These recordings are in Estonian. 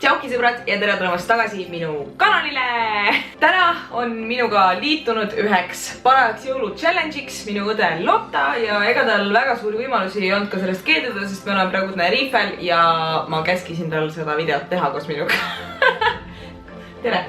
Tšauki sõbrad ja tere tulemast tagasi minu kanalile! Täna on minuga liitunud üheks parajaks jõulu-challenge'iks minu õde Lotta ja ega tal väga suuri võimalusi ei olnud ka sellest keelduda, sest me oleme praegu Riifel ja ma käskisin tal seda videot teha koos minuga. Tere!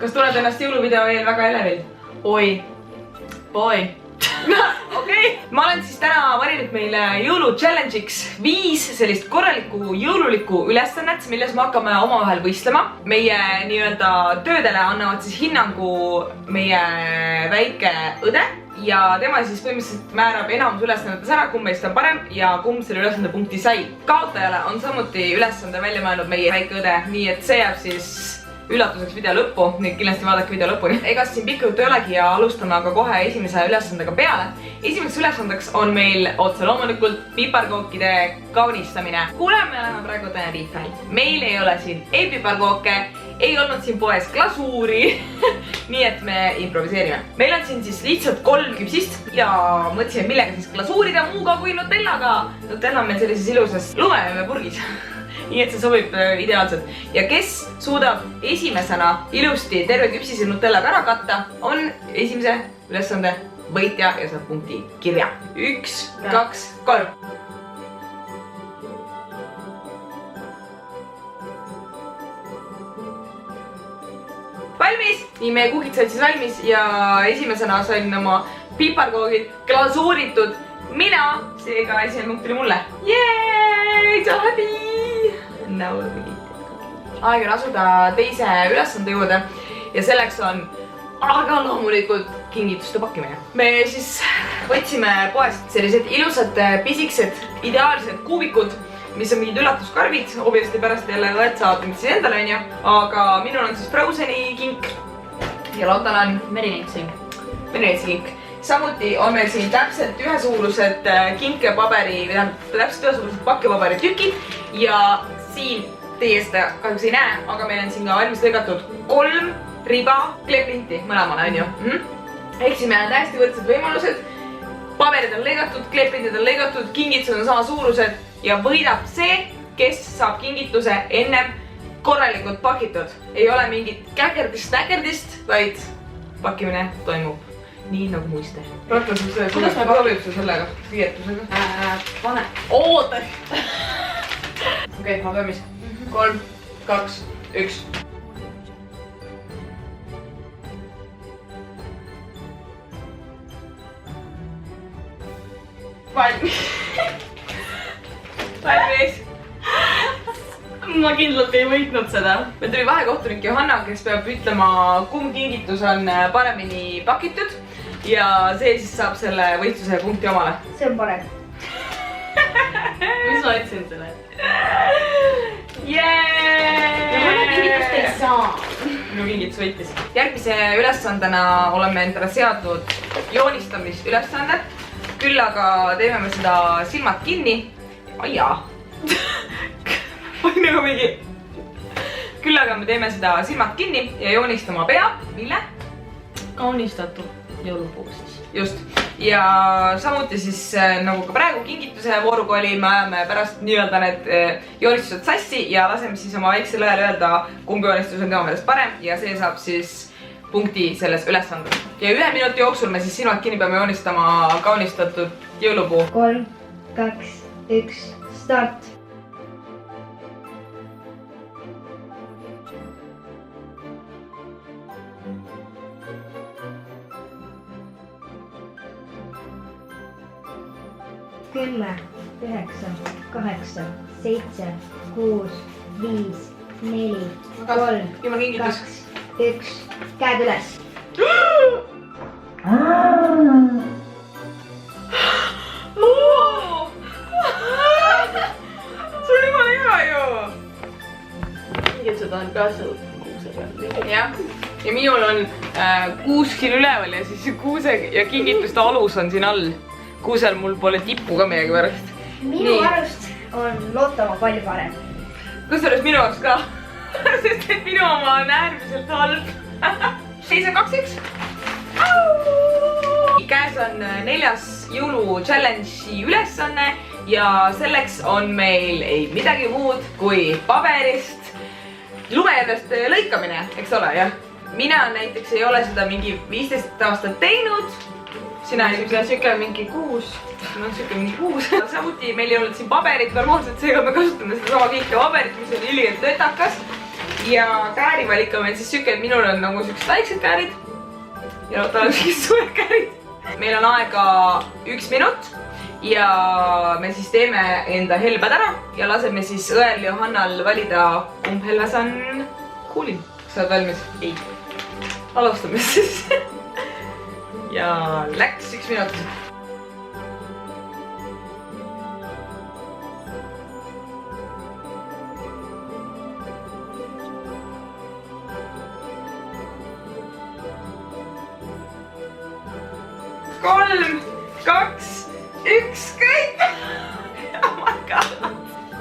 Kas tuled ennast jõuluvideo veel väga elevil? Oi. Okei. Ma olen siis täna valinud meile jõulu-challenge'iks 5 sellist korralikku jõululikku ülesannet, milles me hakkame omavahel võistlema. Meie nii-öelda töödele annavad siis hinnangu meie väike õde ja tema siis põhimõtteliselt määrab enamus ülesannetes ära, kumb meist on parem ja kumb selle ülesande punkti sai. Kaotajale on samuti ülesande välja mõelnud meie väike õde, nii et see jääb siis üllatuseks video lõppu, nii kindlasti vaadake video lõpuni. Ega siin pikka juttu ei olegi ja alustame aga kohe esimese ülesandega peale. Esimeseks ülesandeks on meil otse loomulikult piparkookide kaunistamine. Kuna me oleme praegu Riifel, meil ei ole siin ei piparkooke, ei olnud siin poes glasuuri, nii et me improviseerime. Meil on siin siis lihtsalt 3 küpsist ja mõtlesime, millega siis glasuurida muuga kui Nutellaga. Nutella on meil sellises ilusas lumepurgis. Nii et see sobib ideaalselt. Ja kes suudab esimesena ilusti terve küpsise Nutellaga ära katta, on esimese ülesande võitja ja saab punkti kirja. 1, 2, 3. Valmis! Nii, meie kuhid said siis valmis ja esimesena sain oma piparkoogid glasuuritud mina, seega esimene punkt tuli mulle. Yeeey, so happy! Aeg on asuda teise ülesande juurde ja selleks on aga loomulikult kingituste pakkimine. Me siis võtsime poest sellised ilusad pisikesed ideaalsed kuubikud, mis on mingid üllatuskarvid, obviously pärast jälle õed saavad mis siis endale on ju, aga minul on siis Frozeni kink ja Lottal on Merineitsi kink. Samuti on meil siin täpselt ühesuurused kinkepaberi, täpselt ühesuurused pakkepaberi tükid ja siin teie seda kahjuks ei näe, aga meil on siin ka valmis lõigatud 3 riba kleeprinti mõlemale on ju. Ehk siis meil on täiesti võrdsed võimalused. Paberid on lõigatud, kleeprintid on lõigatud, kingitused on sama suurused ja võidab see, kes saab kingituse ennem korralikult pakitud. Ei ole mingit käkerdist, vaid pakkimine toimub nii nagu muiste. Kuidas me sobib su sellega viietusega? Pane. Oota! Okei, ma valmis. 3, 2, 1. Valmis. Valmis. Ma kindlalt ei võitnud seda. Meil tuli vahekohtunik Johanna, kes peab ütlema, kumb kingitus on paremini pakitud ja see siis saab selle võistluse punkti omale. See on parem. Mis ma ütlesin selle? Johanna kingitust ei saa. Minu kingitus võitis. Järgmise ülesandena oleme endale seadnud joonistamisülesanded. Küll aga teeme me seda silmad kinni. Ai jaa. Nagu mingi. Küll aga me teeme seda silmad kinni ja joonistama pea. Mille? Kaunistatud jõulupuu siis. Just. Ja samuti siis nagu ka praegu kingituse vooruga oli, me ajame pärast nii-öelda need joonistused sassi ja laseme siis oma väiksel õel öelda, kumb joonistus on tema meelest parem ja see saab siis punkti selles ülesandes. Ja 1 minuti jooksul me siis silmad kinni peame joonistama kaunistatud jõulupuu. 3, 2, 1, start! Kümme, 9, 8, 7, 6, 5, 4, 3, 2, 1, käed üles. See on jumala hea ju! Kingitused on ka seal kuuse peal. Jah, ja minul on kuusk siin üleval ja siis kuuse ja kingituste alus on siin all. Kuusel mul pole tippu ka midagi pärast. Minu arust on Lotta oma palju parem. Kusjuures minu jaoks ka, sest et minu oma on äärmiselt halb. Siis on 2-1. Käes on 4. jõulu challenge'i ülesanne ja selleks on meil ei midagi muud kui paberist lumejärvest lõikamine, eks ole, jah. Mina näiteks ei ole seda mingi 15 aastat teinud. Sina siuke mingi 6. No siuke mingi 6. Samuti meil ei olnud siin paberit normaalselt, seega me kasutame seda sama kiike paberit, mis on üligelt töötakas. Ja käärivalik on meil siis siuke, et minul on nagu siuksed väiksed käärid ja Lotal on siuksed suured käärid. Meil on aega 1 minut ja me siis teeme enda helbed ära ja laseme siis õel Johannal valida, kumb helves on kuulim. Kas sa oled valmis? Ei. Alustame siis. Ja läks 1 minut. Kolm, 2, 1, kõik! Oh my god!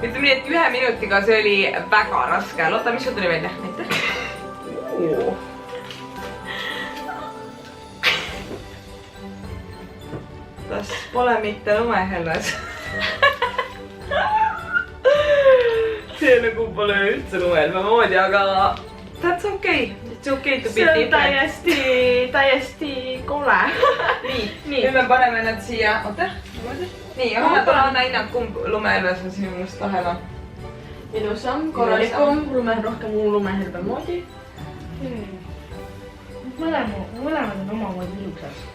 Ütleme nii, et 1 minutiga see oli väga raske. Lotta, mis sul tuli välja? Aitäh! Tas pole mitte lumehelves. See nagu pole üldse lumehelve moodi, aga that's okay. It's okay to be different. See on täiesti kole. Nii, nüüd me paneme nad siia. Oota, nii, Johanna, tule anna hinnang, kumb lumehelves on sinu mõnest lahema. Ilusam, korralikum, rohkem muu lumehelve moodi. Mõlemad on omamoodi ilusad.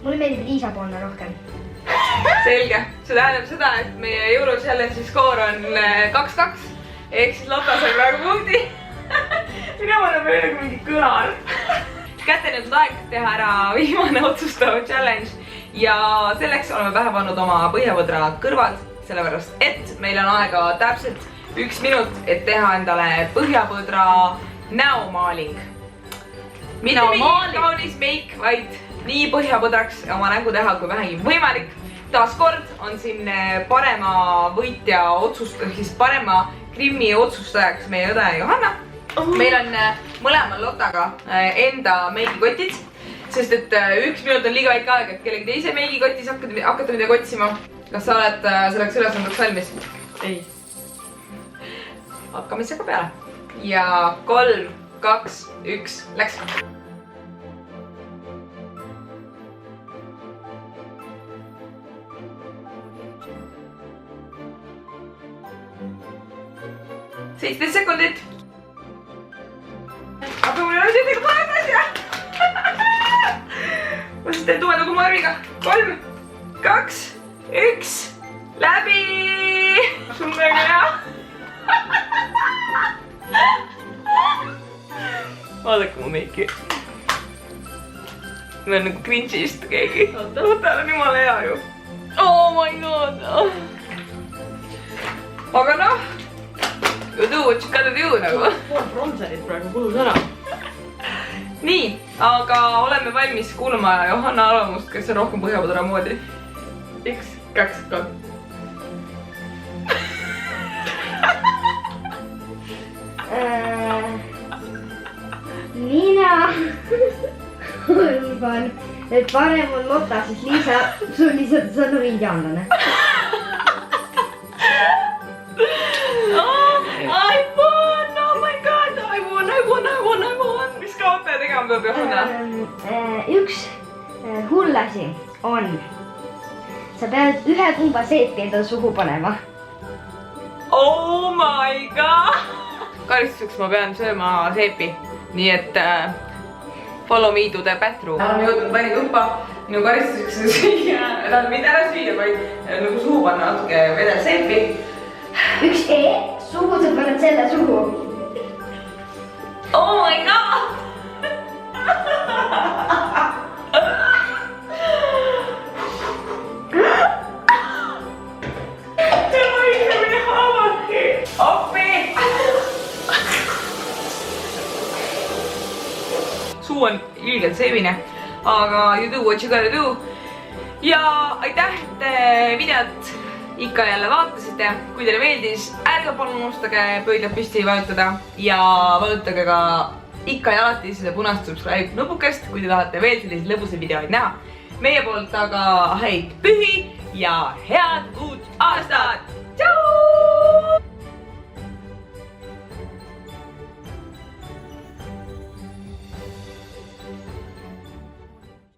Mulle meeldib Liisa poolne rohkem. Selge, see tähendab seda, et meie Euro Challenge'i skoor on 2-2 ehk siis Lotta sai praegu punkti. Mina olen veel nagu mingi kõlar. Kätte nüüd aeg teha ära viimane otsustav challenge ja selleks oleme pähe pannud oma põhjavõdra kõrvad, sellepärast et meil on aega täpselt 1 minut, et teha endale põhjavõdra näomaaling. Mitte mingi kaunis meik, vaid nii põhjapõdraks oma nägu teha, kui vähegi võimalik. Taaskord on siin parema võitja siis parema Krimmi otsustajaks meie õde Johanna. Meil on mõlemal Lottaga enda meigikotid, sest et 1 minut on liiga väike aeg, et kellegi teise meigikotis hakata midagi otsima. Kas sa oled selleks ülesandeks valmis? Ei. Hakkame siis aga peale. Ja 3, 2, 1, läks. Seitse sekundit. Aga mul ei ole tüüdega paned asja. Ma siis teen tumeda kummarviga. 3, 2, 1, läbi. Sul on väga hea. Vaadake mu meiki. Ma olen nagu cringe'ist keegi. Lotta on jumala hea ju. Oh my god. Aga noh. You do what you gotta do nagu. Pool bronzerit praegu kulus ära. Nii, aga oleme valmis kuulama Johanna arvamust, kes on rohkem põhjapõdra moodi. 1, 2, 3. Mina arvan, et parem on Lotta, sest Liisa, sul lihtsalt on indiaanlane. I won! Oh my god! I won! Mis kaotaja tegema peab Johanna? Üks hull asi on, sa pead ühe kumba seepi enda suhu panema. Oh my god! Karistuseks ma pean sööma seepi. Nii et follow me to the bathroom. Oleme jõudnud vänituppa. Minu karistuseks on süüa, mitte ära süüa, vaid nagu suhu panna natuke vedel seepi. Üks suhu sa paned selle suhu. Oh my god! See mõistamine haavabki. Appi! Suu on ilgelt seemine, aga you do what you gotta do. Ja aitäh, et videot ikka jälle vaatasite. Kui teile meeldis, ärge palun unustage pöidlad püsti vajutada ja vajutage ka ikka ja alati seda punast subscribe nupukest, kui te tahate veel selliseid lõbusaid videoid näha. meie poolt aga häid pühi ja head uut aastat!